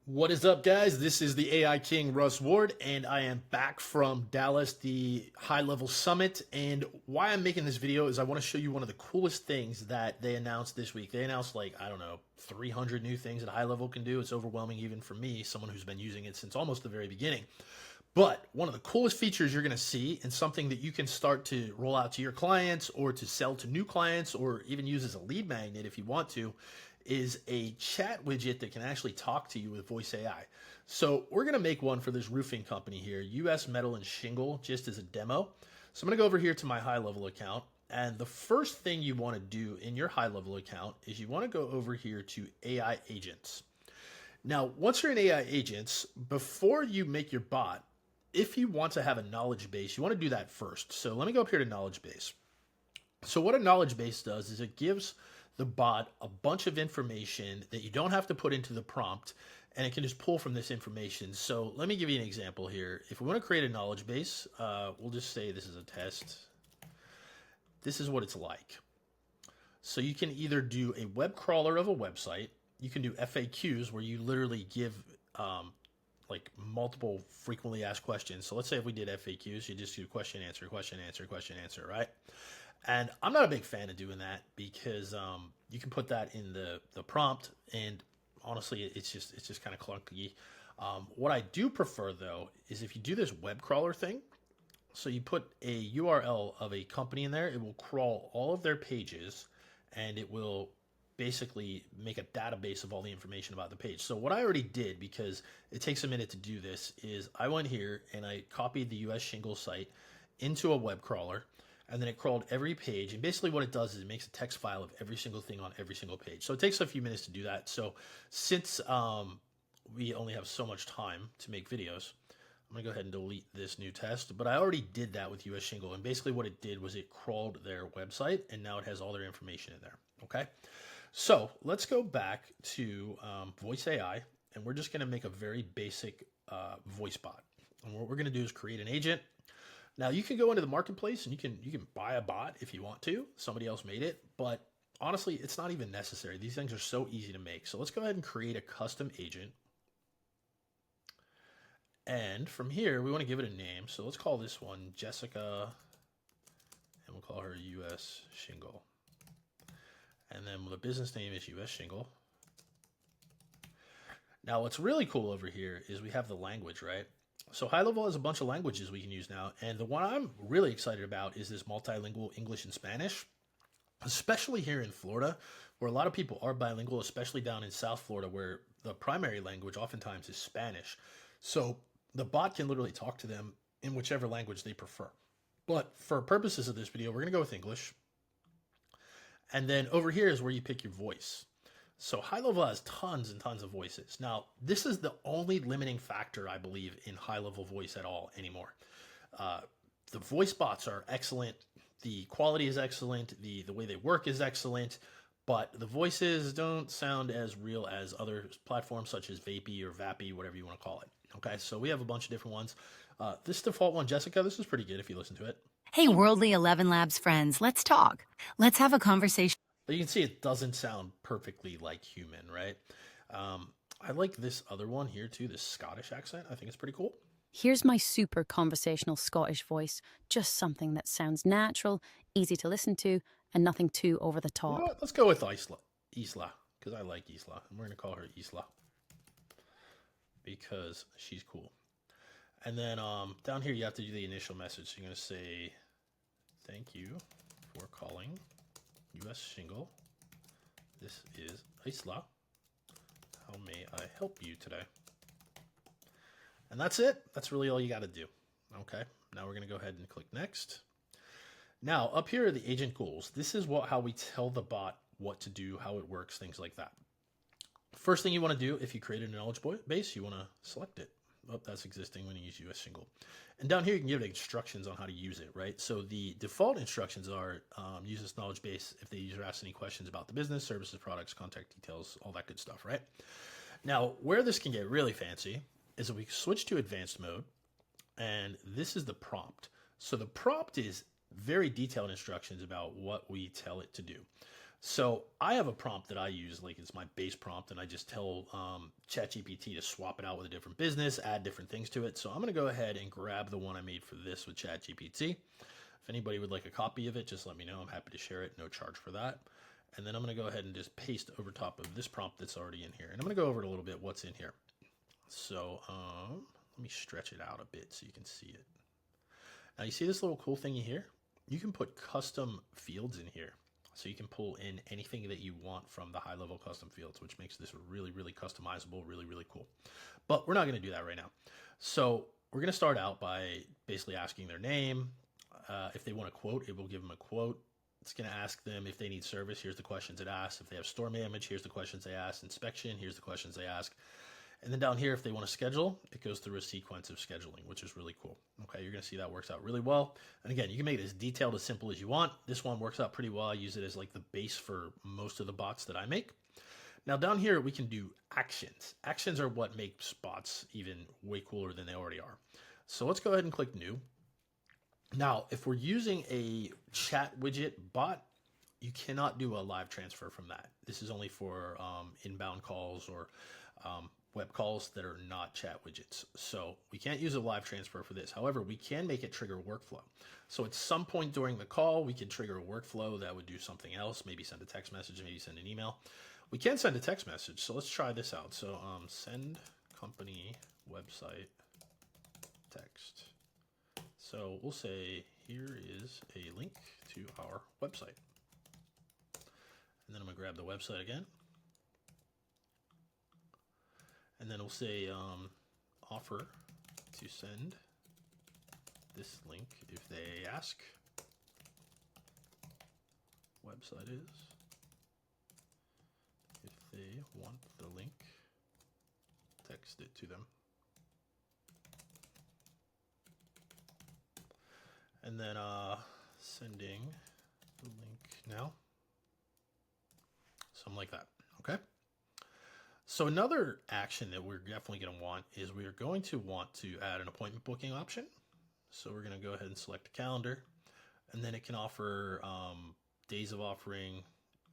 What is up, guys? This is the AI King, Russ Ward, and I am back from Dallas, the high level summit. And why I'm making this video is I want to show you one of the coolest things that they announced this week. They announced, like, I don't know, 300 new things that high level can do. It's overwhelming even for me, someone who's been using it since almost the very beginning. But one of the coolest features you're going to see, and something that you can start to roll out to your clients or to sell to new clients or even use as a lead magnet if you want to, is a chat widget that can actually talk to you with voice AI. So we're going to make one for this roofing company here, US Metal and Shingle, just as a demo. So I'm going to go over here to my high level account. And the first thing you want to do in your high level account is you want to go over here to AI agents. Now, once you're in AI agents, before you make your bot, if you want to have a knowledge base, you want to do that first. So let me go up here to knowledge base. So what a knowledge base does is it gives the bot a bunch of information that you don't have to put into the prompt, and it can just pull from this information. So let me give you an example here. If we want to create a knowledge base, we'll just say this is a test. This is what it's like. So you can either do a web crawler of a website. You can do FAQs where you literally give like multiple frequently asked questions. So let's say if we did FAQs, you just do question, answer, question, answer, question, answer, right? And I'm not a big fan of doing that because you can put that in the prompt, and honestly, it's just kind of clunky. What I do prefer though is if you do this web crawler thing. So you put a URL of a company in there, it will crawl all of their pages, and it will basically make a database of all the information about the page. So what I already did, because it takes a minute to do this, is I went here and I copied the US Shingle site into a web crawler, and then it crawled every page. And basically what it does is it makes a text file of every single thing on every single page. So it takes a few minutes to do that. So since we only have so much time to make videos, I'm gonna go ahead and delete this new test, but I already did that with US Shingle. And basically what it did was it crawled their website, and now it has all their information in there, okay? So let's go back to voice AI, and we're just gonna make a very basic voice bot. And what we're gonna do is create an agent. Now you can go into the marketplace and you can buy a bot if you want to. Somebody else made it, but honestly, it's not even necessary. These things are so easy to make. So let's go ahead and create a custom agent. And from here, we want to give it a name. So let's call this one Jessica, and we'll call her US Shingle. And then the business name is US Shingle. Now what's really cool over here is we have the language, right? So high level has a bunch of languages we can use now. And the one I'm really excited about is this multilingual English and Spanish, especially here in Florida, where a lot of people are bilingual, especially down in South Florida, where the primary language oftentimes is Spanish. So the bot can literally talk to them in whichever language they prefer. But for purposes of this video, we're going to go with English. And then over here is where you pick your voice. So high level has tons and tons of voices. Now, this is the only limiting factor, I believe, in high level voice at all anymore. The voice bots are excellent. The quality is excellent. The way they work is excellent. But the voices don't sound as real as other platforms such as Vapey or Vappy, whatever you want to call it. Okay, so we have a bunch of different ones. This default one, Jessica, this is pretty good if you listen to it. Hey, Worldly 11 Labs friends, let's talk. Let's have a conversation. But you can see it doesn't sound perfectly like human, right? I like this other one here too, this Scottish accent. I think it's pretty cool. Here's my super conversational Scottish voice, just something that sounds natural, easy to listen to, and nothing too over the You know top. what? Let's go with Isla, because I like Isla. And we're going to call her Isla because she's cool. And then down here, you have to do the initial message. So you're going to say, thank you for calling US Shingle. This is Isla. How may I help you today? And that's it. That's really all you got to do. Okay. Now we're going to go ahead and click next. Now up here are the agent goals. This is how we tell the bot what to do, how it works, things like that. First thing you want to do, if you created a knowledge base, you want to select it. Oh, that's existing when you use US Shingle. And down here, you can give it instructions on how to use it, right? So the default instructions are use this knowledge base if the user asks any questions about the business, services, products, contact details, all that good stuff, right? Now, where this can get really fancy is if we switch to advanced mode, and this is the prompt. So the prompt is very detailed instructions about what we tell it to do. So I have a prompt that I use, like it's my base prompt, and I just tell ChatGPT to swap it out with a different business, add different things to it. So I'm going to go ahead and grab the one I made for this with ChatGPT. If anybody would like a copy of it, just let me know. I'm happy to share it, no charge for that. And then I'm going to go ahead and just paste over top of this prompt that's already in here. And I'm going to go over it a little bit what's in here. So let me stretch it out a bit so you can see it. Now you see this little cool thingy here? You can put custom fields in here. So you can pull in anything that you want from the high level custom fields, which makes this really, really customizable, really, really cool. But we're not going to do that right now. So we're going to start out by basically asking their name. If they want a quote, it will give them a quote. It's going to ask them if they need service. Here's the questions it asks. If they have storm damage, here's the questions they ask. Inspection, here's the questions they ask. And then down here, if they want to schedule, it goes through a sequence of scheduling, which is really cool. Okay, you're going to see that works out really well. And again, you can make it as detailed, as simple as you want. This one works out pretty well. I use it as like the base for most of the bots that I make. Now down here, we can do actions. Actions are what makes bots even way cooler than they already are. So let's go ahead and click new. Now, if we're using a chat widget bot, you cannot do a live transfer from that. This is only for inbound calls or web calls that are not chat widgets. So we can't use a live transfer for this. However, we can make it trigger workflow. So at some point during the call, we can trigger a workflow that would do something else, maybe send a text message, maybe send an email. We can send a text message. So let's try this out. So send company website text. So we'll say, here is a link to our website. And then I'm gonna grab the website again. And then we'll say offer to send this link if they ask. Website is, if they want the link, text it to them. And then sending the link now. Something like that, okay? So another action that we're definitely going to want is we are going to want to add an appointment booking option. So we're going to go ahead and select a calendar, and then it can offer days of offering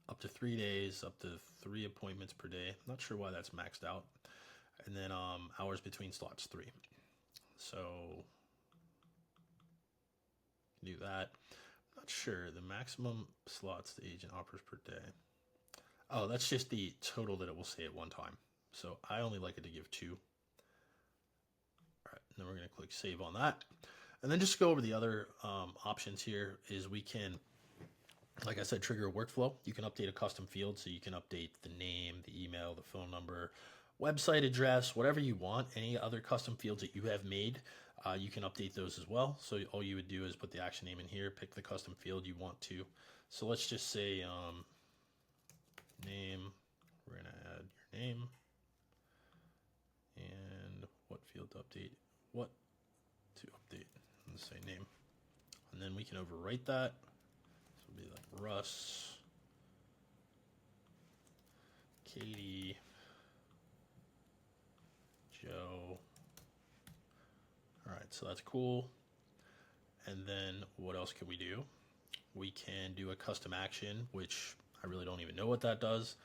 up to 3 days, up to 3 appointments per day. I'm not sure why that's maxed out. And then hours between slots 3. So do that. I'm not sure the maximum slots the agent offers per day. Oh, that's just the total that it will say at one time. So I only like it to give 2. All right, and then we're going to click save on that. And then just go over the other options here is we can, like I said, trigger a workflow. You can update a custom field, so you can update the name, the email, the phone number, website address, whatever you want. Any other custom fields that you have made, you can update those as well. So all you would do is put the action name in here, pick the custom field you want to. So let's just say name. We're going to add your name and what field to update, what to update. Let's say name. And then we can overwrite that. So it'll be like Russ, Katie, Joe. All right, so that's cool. And then what else can we do? We can do a custom action, which I really don't even know what that does.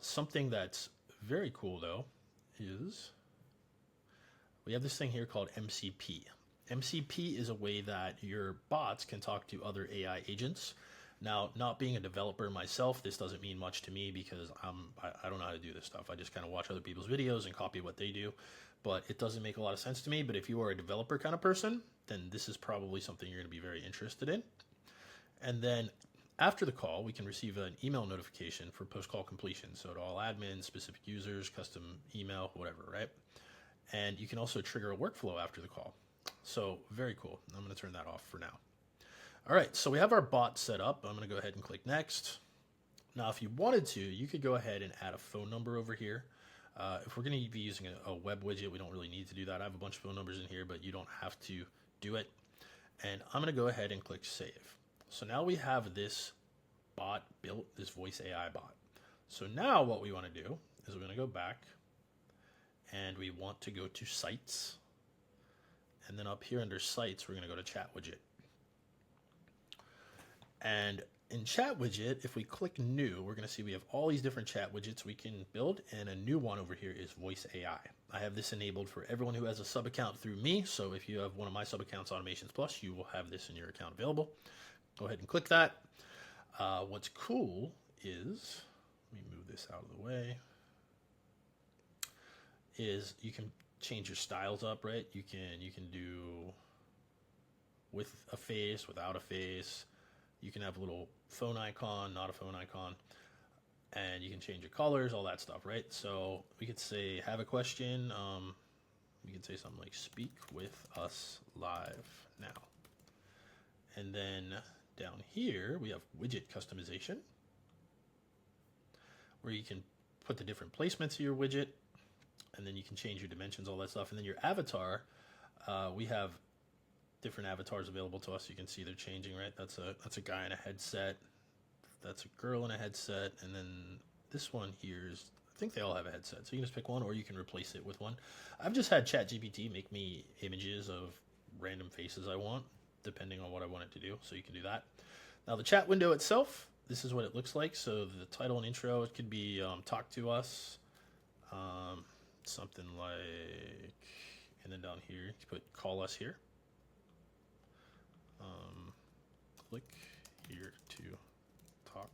Something that's very cool though is we have this thing here called MCP. MCP is a way that your bots can talk to other AI agents. Now, not being a developer myself, this doesn't mean much to me because I don't know how to do this stuff. I just kind of watch other people's videos and copy what they do, but it doesn't make a lot of sense to me. But if you are a developer kind of person, then this is probably something you're going to be very interested in. And then after the call, we can receive an email notification for post-call completion. So to all admins, specific users, custom email, whatever, right? And you can also trigger a workflow after the call. So very cool. I'm going to turn that off for now. All right, so we have our bot set up. I'm going to go ahead and click next. Now, if you wanted to, you could go ahead and add a phone number over here. If we're going to be using a web widget, we don't really need to do that. I have a bunch of phone numbers in here, but you don't have to do it. And I'm going to go ahead and click save. So now we have this bot built, this voice AI bot. So now what we want to do is we're going to go back and we want to go to sites. And then up here under sites, we're going to go to chat widget. And in Chat Widget, if we click New, we're going to see we have all these different chat widgets we can build, and a new one over here is Voice AI. I have this enabled for everyone who has a sub account through me, so if you have one of my sub accounts, Automations Plus, you will have this in your account available. Go ahead and click that. What's cool is, let me move this out of the way, is you can change your styles up, right? You can do with a face, without a face. You can have a little phone icon, not a phone icon, and you can change your colors, all that stuff, right? So we could say, have a question. We could say something like, speak with us live now. And then down here, we have widget customization, where you can put the different placements of your widget, and then you can change your dimensions, all that stuff. And then your avatar, we have different avatars available to us. You can see they're changing, right? That's a guy in a headset. That's a girl in a headset. And then this one here is, I think they all have a headset. So you can just pick one, or you can replace it with one. I've just had ChatGPT make me images of random faces I want, depending on what I want it to do. So you can do that. Now the chat window itself, this is what it looks like. So the title and intro, it could be talk to us, something like, and then down here, you put call us here. Click here to talk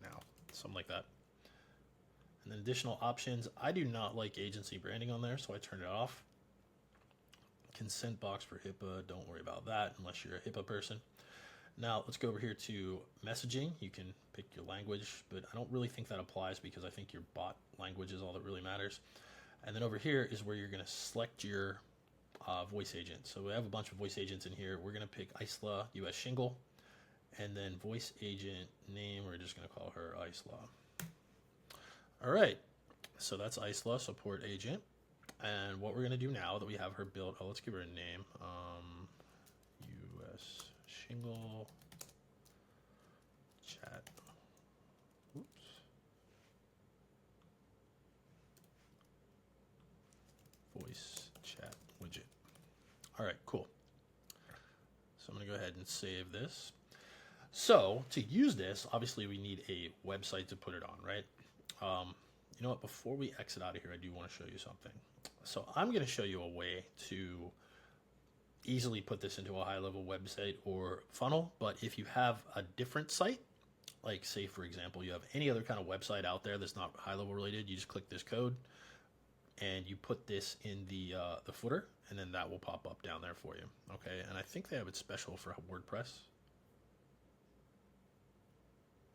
now, something like that. And then additional options. I do not like agency branding on there, so I turned it off. Consent box for HIPAA, don't worry about that unless you're a HIPAA person. Now let's go over here to messaging. You can pick your language, but I don't really think that applies because I think your bot language is all that really matters. And then over here is where you're going to select your voice agent. So we have a bunch of voice agents in here. We're going to pick Isla US Shingle, and then voice agent name, we're just going to call her Isla. All right, so that's Isla, support agent. And what we're going to do now that we have her built, let's give her a name. US Shingle chat. Oops. Voice chat widget. All right, cool. So I'm going to go ahead and save this. So to use this, obviously we need a website to put it on, right? You know what, before we exit out of here, I do want to show you something. So I'm going to show you a way to easily put this into a high-level website or funnel. But if you have a different site, like say, for example, you have any other kind of website out there that's not high-level related, you just click this code and you put this in the footer, and then that will pop up down there for you. Okay, and I think they have it special for WordPress.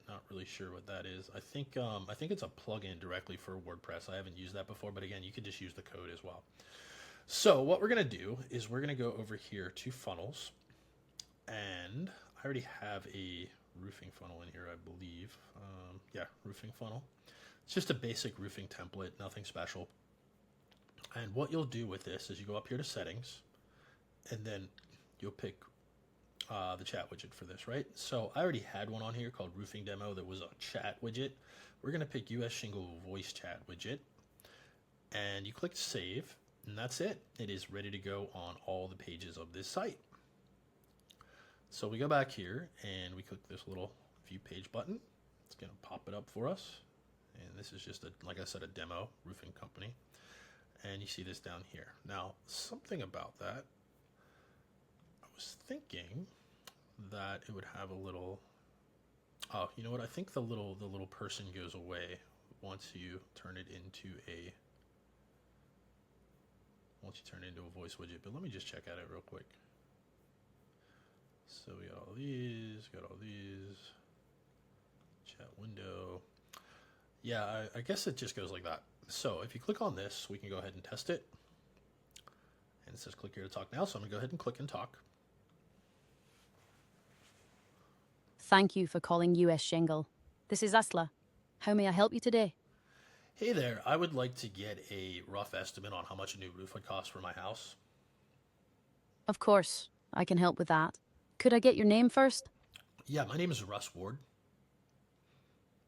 Not really sure what that is. I think it's a plugin directly for WordPress. I haven't used that before, but again, you can just use the code as well. So what we're going to do is we're going to go over here to funnels, and I already have a roofing funnel in here, I believe. Yeah, roofing funnel. It's just a basic roofing template, nothing special. And what you'll do with this is you go up here to settings, and then you'll pick the chat widget for this, right? So I already had one on here called roofing demo that was a chat widget. We're going to pick US Shingle voice chat widget, and you click save, and that's it. It is ready to go on all the pages of this site. So we go back here and we click this little view page button. It's going to pop it up for us. And this is just, like I said, a demo roofing company. And you see this down here. Now, something about that, I was thinking that it would have a little, oh, you know what? I think the little person goes away once you turn it into a voice widget. But let me just check at it real quick. So we got all these, chat window. Yeah, I guess it just goes like that. So if you click on this, we can go ahead and test it. And it says click here to talk now. So I'm gonna go ahead and click and talk. Thank you for calling US Shingle. This is Asla. How may I help you today? Hey there, I would like to get a rough estimate on how much a new roof would cost for my house. Of course, I can help with that. Could I get your name first? Yeah, my name is Russ Ward.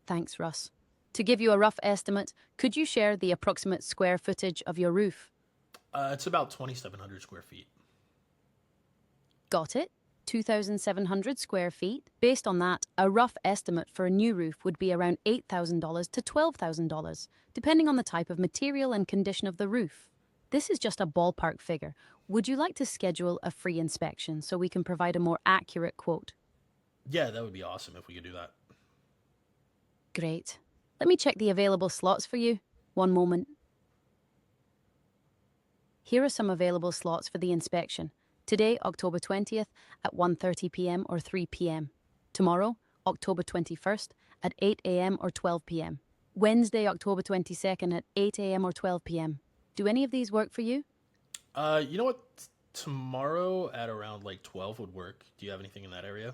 Thanks, Russ. To give you a rough estimate, could you share the approximate square footage of your roof? It's about 2,700 square feet. Got it. 2,700 square feet. Based on that, a rough estimate for a new roof would be around $8,000 to $12,000, depending on the type of material and condition of the roof. This is just a ballpark figure. Would you like to schedule a free inspection so we can provide a more accurate quote? Yeah, that would be awesome if we could do that. Great. Let me check the available slots for you. One moment. Here are some available slots for the inspection. Today, October 20th at 1:30 p.m. or 3 p.m. Tomorrow, October 21st at 8 a.m. or 12 p.m. Wednesday, October 22nd at 8 a.m. or 12 p.m. Do any of these work for you? You know what? Tomorrow at around like 12 would work. Do you have anything in that area?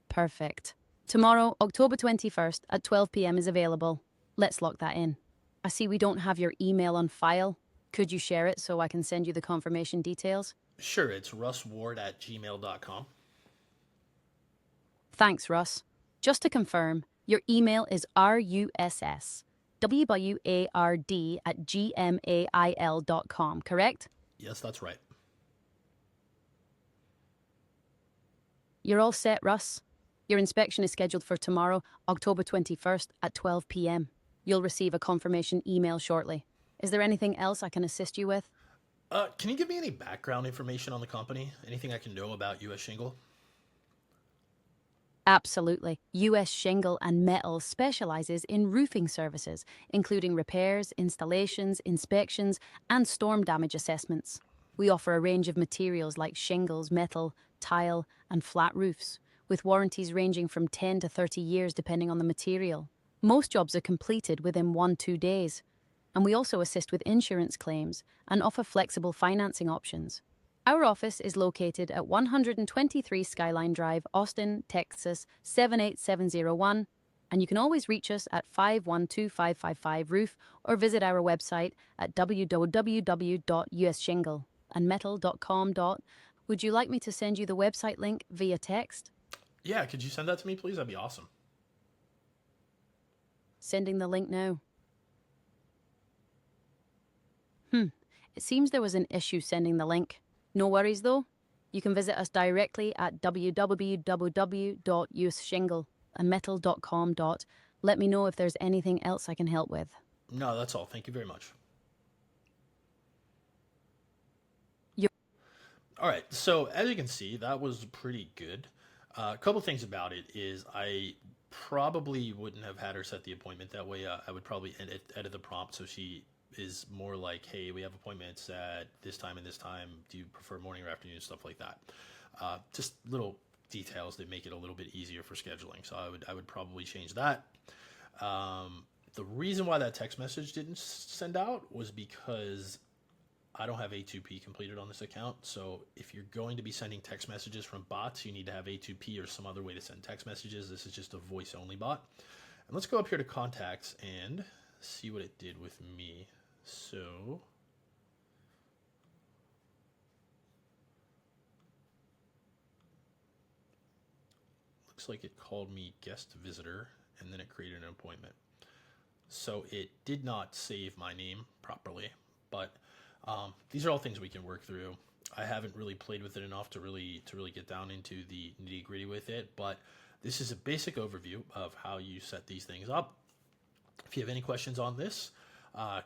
Perfect. Tomorrow, October 21st at 12 p.m. is available. Let's lock that in. I see we don't have your email on file. Could you share it so I can send you the confirmation details? Sure, it's russward@gmail.com. Thanks, Russ. Just to confirm, your email is russward@gmail.com, correct? Yes, that's right. You're all set, Russ. Your inspection is scheduled for tomorrow, October 21st at 12 p.m. You'll receive a confirmation email shortly. Is there anything else I can assist you with? Can you give me any background information on the company? Anything I can know about US Shingle? Absolutely. US Shingle and Metal specializes in roofing services, including repairs, installations, inspections, and storm damage assessments. We offer a range of materials like shingles, metal, tile, and flat roofs, with warranties ranging from 10 to 30 years depending on the material. Most jobs are completed within 1-2 days. And we also assist with insurance claims and offer flexible financing options. Our office is located at 123 Skyline Drive, Austin, Texas 78701, and you can always reach us at 512-555-ROOF or visit our website at www.usshingleandmetal.com. Would you like me to send you the website link via text? Yeah, could you send that to me, please? That'd be awesome. Sending the link now. It seems there was an issue sending the link. No worries though. You can visit us directly at www.useshingleandmetal.com. Let me know if there's anything else I can help with. No, that's all. Thank you very much. You're All right, so as you can see, that was pretty good. A couple things about it is I probably wouldn't have had her set the appointment that way. I would probably edit the prompt so she is more like, hey, we have appointments at this time and this time. Do you prefer morning or afternoon? Stuff like that. Just little details that make it a little bit easier for scheduling. So I would probably change that. The reason why that text message didn't send out was because I don't have A2P completed on this account. So if you're going to be sending text messages from bots, you need to have A2P or some other way to send text messages. This is just a voice only bot. And let's go up here to contacts and see what it did with me. So looks like it called me guest visitor and then it created an appointment. So it did not save my name properly, but these are all things we can work through. I haven't really played with it enough to really get down into the nitty gritty with it, but this is a basic overview of how you set these things up. If you have any questions on this,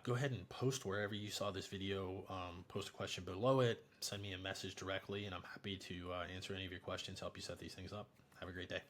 go ahead and post wherever you saw this video. Post a question below it, send me a message directly, and I'm happy to answer any of your questions, help you set these things up. Have a great day.